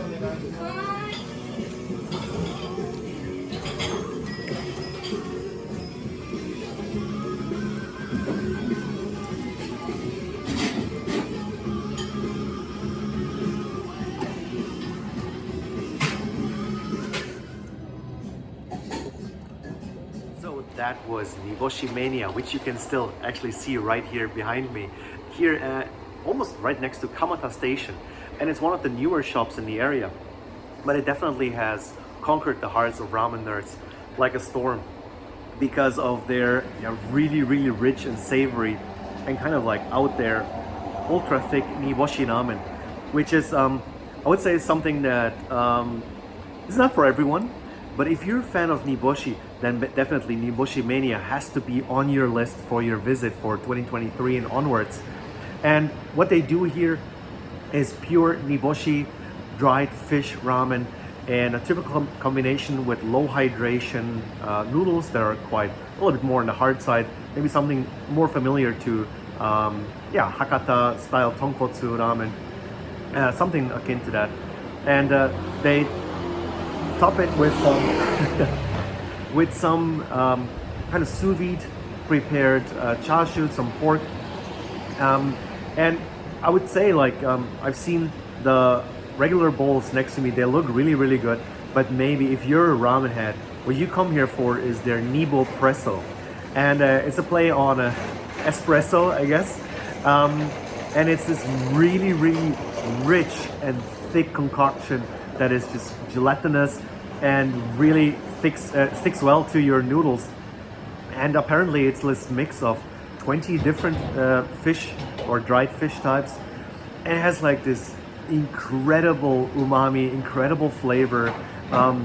So that was Niboshimania, which you can still actually see right here behind me, here almost right next to Kamata Station. And it's one of the newer shops in the area, but it definitely has conquered the hearts of ramen nerds like a storm because of their really, really rich and savory and kind of like out there, ultra thick Niboshi Ramen, which is, I would say, something that is not for everyone. But if you're a fan of Niboshi, then definitely Niboshimania has to be on your list for your visit for 2023 and onwards. And what they do here is pure Niboshi dried fish ramen, and a typical combination with low hydration noodles that are quite a little bit more on the hard side, maybe something more familiar to Hakata style tonkotsu ramen, something akin to that. And they top it with some kind of sous vide prepared chashu, some pork, and I would say, like, I've seen the regular bowls next to me, they look really, really good, but maybe if you're a ramen head, what you come here for is their Nibo Presso, and it's a play on espresso, I guess, and it's this really, really rich and thick concoction that is just gelatinous and really sticks well to your noodles. And apparently it's this mix of 20 different fish or dried fish types, and it has like this incredible umami, incredible flavor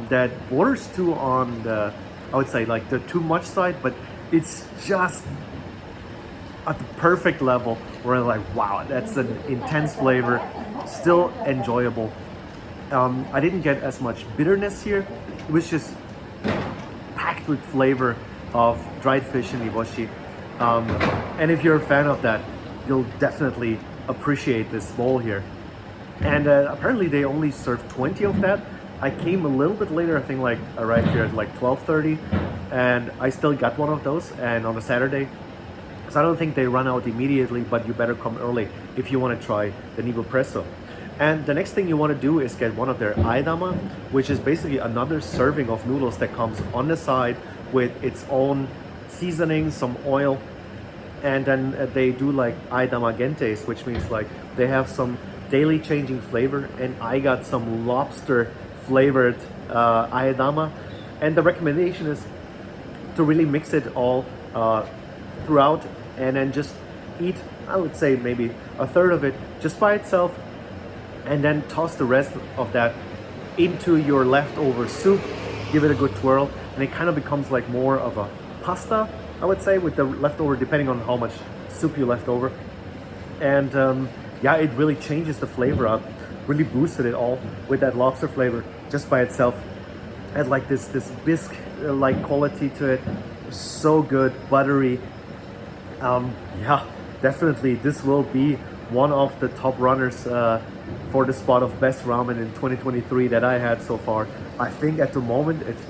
that borders too on the, I would say, like the too much side, but it's just at the perfect level where like, wow, that's an intense flavor, still enjoyable. I didn't get as much bitterness here. It was just packed with flavor of dried fish in Niboshi. And if you're a fan of that, you'll definitely appreciate this bowl here. And apparently they only serve 20 of that. I came a little bit later, I think like arrived here at like 12:30, and I still got one of those, and on a Saturday. So I don't think they run out immediately, but you better come early if you want to try the Nibo Presso. And the next thing you want to do is get one of their aedama, which is basically another serving of noodles that comes on the side with its own seasoning, some oil, and then they do like aedama gentes, which means like they have some daily changing flavor, and I got some lobster flavored aedama, and the recommendation is to really mix it all throughout, and then just eat, I would say maybe a third of it just by itself, and then toss the rest of that into your leftover soup, give it a good twirl, and it kind of becomes like more of a pasta, I would say, with the leftover, depending on how much soup you left over. And yeah, it really changes the flavor up, really boosted it all with that lobster flavor just by itself. Had like this bisque like quality to it, so good, buttery. Yeah, definitely this will be one of the top runners for the spot of best ramen in 2023 that I had so far. I think at the moment it's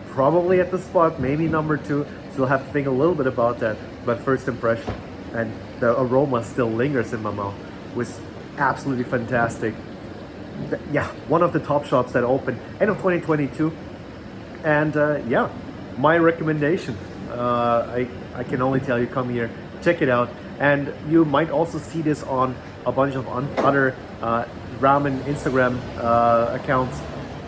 probably at the spot, maybe number 2. Still have to think a little bit about that, but first impression, and the aroma still lingers in my mouth, was absolutely fantastic. Yeah, one of the top shops that opened end of 2022, and yeah, my recommendation. I can only tell you, come here, check it out, and you might also see this on a bunch of other ramen Instagram accounts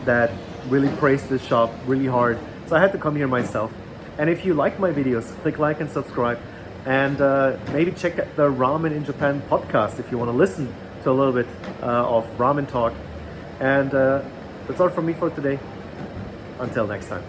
that really praise this shop really hard. So I had to come here myself. And if you like my videos, click like and subscribe, and maybe check out the Ramen in Japan podcast if you want to listen to a little bit of ramen talk. And that's all from me for today. Until next time.